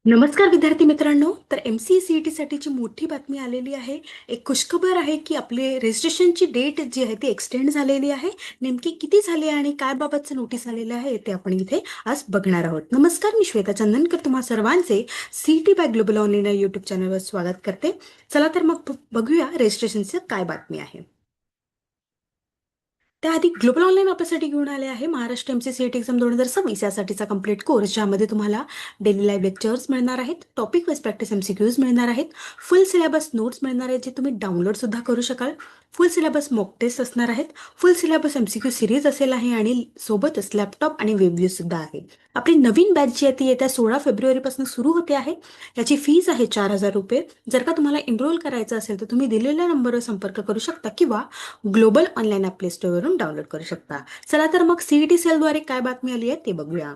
नमस्कार विद्यार्थी मित्रांनो. तर MCA साठीची मोठी बातमी आलेली आहे. एक खुशखबर आहे की आपले रजिस्ट्रेशनची डेट जी आहे ती एक्सटेंड झालेली आहे. नेमकी किती झाली आहे आणि काय बाबतचं नोटीस आलेलं आहे ते आपण इथे आज बघणार आहोत. नमस्कार, मी श्वेता चंदनकर तुम्हा सर्वांचे CET बाय ग्लोबल ऑनलाईन या युट्यूब चॅनलवर स्वागत करते. चला तर मग बघूया रजिस्ट्रेशनची काय बातमी आहे. त्याआधी ग्लोबल ऑनलाईन आपल्यासाठी घेऊन आले आहे महाराष्ट्र MCA एक्झाम 2026 यासाठीचा कम्प्लीट कोर्स, ज्यामध्ये तुम्हाला डेली लाईव्ह लेक्चर्स मिळणार आहेत, टॉपिक वाईज प्रॅक्टिस MCQs मिळणार आहेत, फुल सिलेबस नोट्स मिळणार आहेत जे तुम्ही डाउनलोड सुद्धा करू शकाल, फुल सिलेबस मॉक टेस्ट असणार आहेत, फुल सिलेबस MCQ सिरीज असेल आहे आणि सोबतच लॅपटॉप आणि वेब सुद्धा आहे. आपली नवीन बॅच जी आहे ती येत्या 16 फेब्रुवारीपासून सुरू होते आहे. याची फीज आहे 4,000 रुपये. जर का तुम्हाला एनरोल करायचं असेल तर तुम्ही दिलेल्या नंबरवर संपर्क करू शकता किंवा ग्लोबल ऑनलाईन ॲप प्ले स्टोअरवरून डाउनलोड करू शकता. चला तर मग CET सेलद्वारे काय बातमी आली आहे ते बघूया.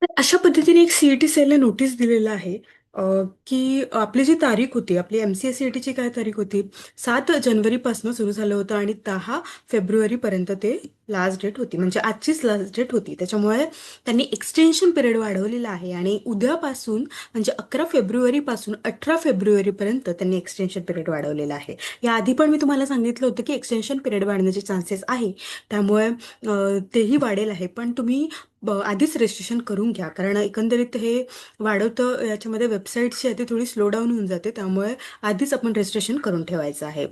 तर अशा पद्धतीने एक CET सेलने नोटीस दिलेलं आहे की आपली जी तारीख होती, आपली MCA CETची काय तारीख होती, 7 जानेवारीपासून सुरू झालं होतं आणि 10 फेब्रुवारीपर्यंत ते लास्ट डेट होती, म्हणजे आजचीच लास्ट डेट होती. त्याच्यामुळे त्यांनी एक्सटेन्शन पिरियड वाढवलेला आहे आणि उद्यापासून म्हणजे 11 फेब्रुवारीपासून 18 फेब्रुवारीपर्यंत त्यांनी एक्सटेन्शन पिरियड वाढवलेला आहे. याआधी पण मी तुम्हाला सांगितलं होतं की एक्सटेन्शन पिरियड वाढण्याचे चान्सेस आहे, त्यामुळे तेही वाढेल आहे. पण तुम्ही आधीच रजिस्ट्रेशन करून घ्या, कारण एकंदरीत हे वाढवतं याच्यामध्ये वेबसाईटची आहे ती थोडी स्लो डाऊन होऊन जाते, त्यामुळे आधीच आपण रजिस्ट्रेशन करून ठेवायचं आहे.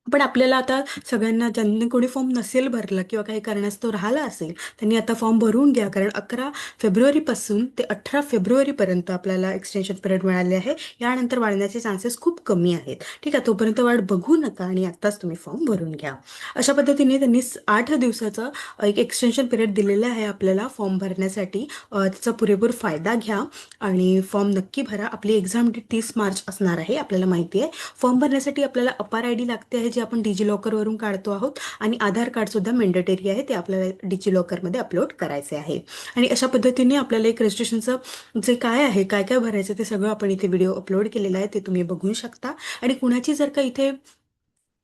पण आपल्याला आता सगळ्यांना, ज्यांनी कोणी फॉर्म नसेल भरला किंवा काही कारणास्तव राहिला असेल, त्यांनी आता फॉर्म भरून घ्या, कारण 11 फेब्रुवारीपासून ते 18 फेब्रुवारीपर्यंत आपल्याला एक्सटेन्शन पिरियड मिळाले आहे. यानंतर वाढण्याचे चान्सेस खूप कमी आहेत. ठीक आहे, तोपर्यंत वाढ बघू नका आणि आत्ताच तुम्ही फॉर्म भरून घ्या. अशा पद्धतीने त्यांनी 8 दिवसाचा एक एक्सटेन्शन पिरियड दिलेला आहे आपल्याला फॉर्म भरण्यासाठी. त्याचा पुरेपूर फायदा घ्या आणि फॉर्म नक्की भरा. आपली एक्झाम 30 मार्च असणार आहे, आपल्याला माहिती आहे. फॉर्म भरण्यासाठी आपल्याला अपार ID लागते आहे, जे आपण डिजिलॉकरवरून काढतो आहोत, आणि आधार कार्ड सुद्धा मेंडेटरी आहे, ते आपल्याला डिजिलॉकरमध्ये अपलोड करायचे आहे. आणि अशा पद्धतीने आपल्याला एक रजिस्ट्रेशनचं जे काय आहे, काय काय भरायचं ते सगळं आपण इथे व्हिडिओ अपलोड केलेला आहे, ते तुम्ही बघू शकता. आणि कुणाची जर का इथे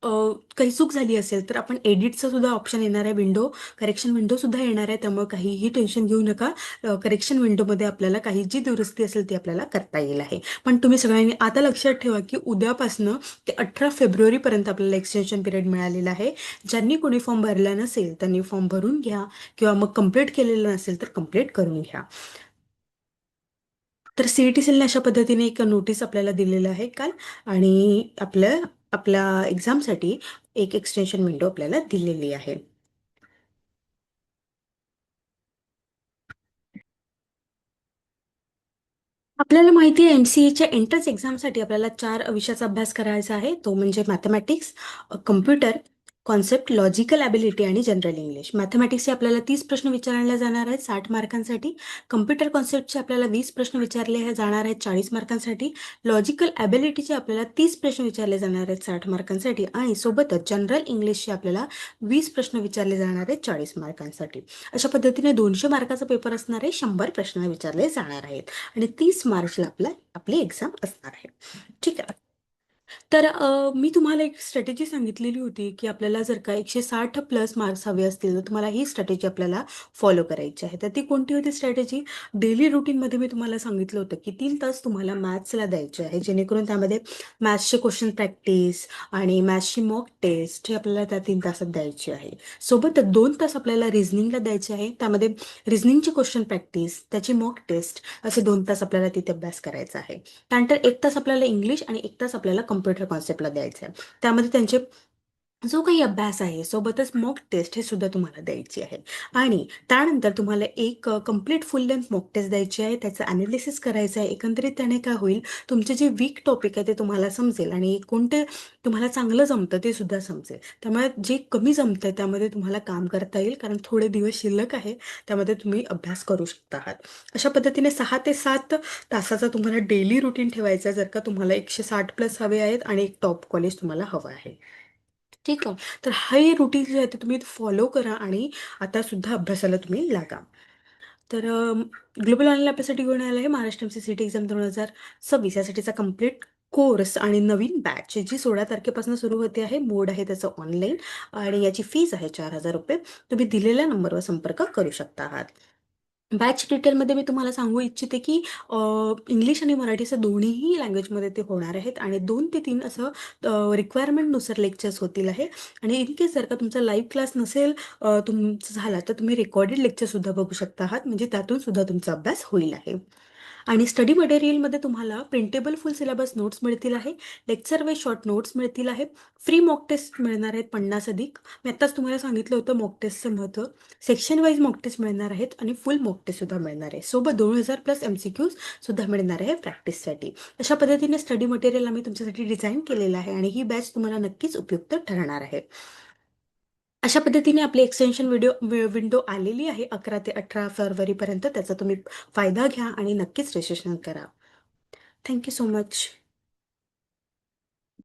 काही चूक झाली असेल तर आपण एडिटचं सुद्धा ऑप्शन येणार आहे, करेक्शन विंडो सुद्धा येणार आहे, त्यामुळे काहीही टेन्शन घेऊ नका. करेक्शन विंडोमध्ये आपल्याला काही जी दुरुस्ती असेल ती आपल्याला करता येईल आहे. पण तुम्ही सगळ्यांनी आता लक्षात ठेवा की उद्यापासनं ते 18 फेब्रुवारीपर्यंत आपल्याला एक्सटेन्शन पिरियड मिळालेला आहे. ज्यांनी कोणी फॉर्म भरला नसेल त्यांनी फॉर्म भरून घ्या, किंवा मग कंप्लीट केलेलं नसेल तर कंप्लीट करून घ्या. तर CET सेलने अशा पद्धतीने एक नोटीस आपल्याला दिलेलं आहे काल, आणि आपल्या आपल्या एक्झामसाठी एक एक्सटेन्शन विंडो आपल्याला दिलेली आहे. आपल्याला माहिती आहे MCAच्या एंट्रन्स एक्झामसाठी आपल्याला 4 विषयाचा अभ्यास करायचा आहे. तो म्हणजे mathematics, computer, concept, logical ability आणि जनरल इंग्लिश. मॅथमॅटिक्सचे आपल्याला 30 प्रश्न विचारले जाणार आहेत 60 मार्कांसाठी. कम्प्युटर कॉन्सेप्टचे आपल्याला 20 प्रश्न विचारले जाणार आहेत 40 मार्कांसाठी. लॉजिकल ॲबिलिटीचे आपल्याला 30 प्रश्न विचारले जाणार आहेत 60 मार्कांसाठी. आणि सोबतच जनरल इंग्लिशचे आपल्याला 20 प्रश्न विचारले जाणार आहेत 40 मार्कांसाठी. अशा पद्धतीने 200 मार्काचा पेपर असणार आहे, 100 प्रश्न विचारले जाणार आहेत, आणि 30 मार्चला आपली एक्झाम असणार आहे. ठीक आहे. तर मी तुम्हाला एक स्ट्रॅटेजी सांगितलेली होती की आपल्याला जर का 160+ मार्क्स हवे असतील तर तुम्हाला ही स्ट्रॅटेजी आपल्याला फॉलो करायची आहे. तर ती कोणती होती स्ट्रॅटेजी? डेली रुटीनमध्ये मी तुम्हाला सांगितलं होतं की 3 तास तुम्हाला मॅथ्सला द्यायचे आहे, जेणेकरून त्यामध्ये मॅथ्सचे क्वेश्चन प्रॅक्टिस आणि मॅथ्सची मॉक टेस्ट हे आपल्याला त्या 3 तासात द्यायची आहे. सोबतच 2 तास आपल्याला रिझनिंगला द्यायचे आहे, त्यामध्ये रिझनिंगची क्वेश्चन प्रॅक्टिस, त्याची मॉक टेस्ट, असे 2 तास आपल्याला तिथे अभ्यास करायचा आहे. त्यानंतर 1 तास आपल्याला इंग्लिश आणि 1 तास आपल्याला कम्प्युटर कॉन्सेप्टला द्यायचं आहे. त्यामध्ये त्यांचे जो काही अभ्यास आहे सोबतच मॉक टेस्ट हे सुद्धा तुम्हाला द्यायची आहे. आणि त्यानंतर तुम्हाला एक complete full length mock test द्यायची आहे, त्याचं अनालिसिस करायचं आहे. एकंदरीत त्याने काय होईल, तुमचे जे वीक टॉपिक आहे ते तुम्हाला समजेल आणि कोणते तुम्हाला चांगलं जमतं ते सुद्धा समजेल. त्यामुळे जे कमी जमतं त्यामध्ये तुम्हाला काम करता येईल, कारण थोडे दिवस शिल्लक आहे, त्यामध्ये तुम्ही अभ्यास करू शकता आहात. अशा पद्धतीने 6 ते 7 तासाचा तुम्हाला डेली रुटीन ठेवायचा आहे, जर का तुम्हाला 160+ हवे आहेत आणि एक टॉप कॉलेज तुम्हाला हवं आहे. ठीक आहे. तर हे रुटीन जे आहे ते तुम्ही फॉलो करा आणि आता सुद्धा अभ्यासाला तुम्ही लागा. तर ग्लोबल ऑनलाईन आपल्यासाठी घेऊन आलं आहे महाराष्ट्र MCA एक्झाम 2026 यासाठीचा कम्प्लीट कोर्स आणि नवीन बॅच जी 16 तारखेपासून सुरू होते आहे. मोड आहे त्याचं ऑनलाईन आणि याची फीस आहे ₹4000. तुम्ही दिलेल्या नंबरवर संपर्क करू शकता आहात. बॅच डिटेलमध्ये मी तुम्हाला सांगू इच्छिते की इंग्लिश आणि मराठी असं दोन्हीही लँग्वेजमध्ये ते होणार आहेत आणि 2 ते 3 असं रिक्वायरमेंटनुसार लेक्चर्स होतील आहे. आणि इन केस जर का तुमचा लाईव्ह क्लास नसेल तुमचा झाला तर तुम्ही रेकॉर्डेड लेक्चरसुद्धा बघू शकता आहात, म्हणजे त्यातून सुद्धा तुमचा अभ्यास होईल आहे. आणि स्टडी मटेरियलमध्ये तुम्हाला प्रिंटेबल फुल सिलेबस नोट्स मिळतील आहे, लेक्चर वाईज शॉर्ट नोट्स मिळतील आहे, फ्री मॉक टेस्ट मिळणार आहेत 50 अधिक. मी आत्ताच तुम्हाला सांगितलं होतं मॉक टेस्टचं महत्त्व. सेक्शन वाईज मॉक टेस्ट मिळणार आहेत आणि फुल मॉक टेस्ट सुद्धा मिळणार आहे. सोबत 2000 प्लस MCQs सुद्धा मिळणार आहे प्रॅक्टिससाठी. अशा पद्धतीने स्टडी मटेरियल आम्ही तुमच्यासाठी डिझाईन केलेलं आहे आणि ही बॅच तुम्हाला नक्कीच उपयुक्त ठरणार आहे. अशा पद्धतीने आपली एक्सटेन्शन विंडो आलेली आहे 11 ते 18 फरवरीपर्यंत. त्याचा तुम्ही फायदा घ्या आणि नक्कीच रजिस्ट्रेशन करा. Thank you so much.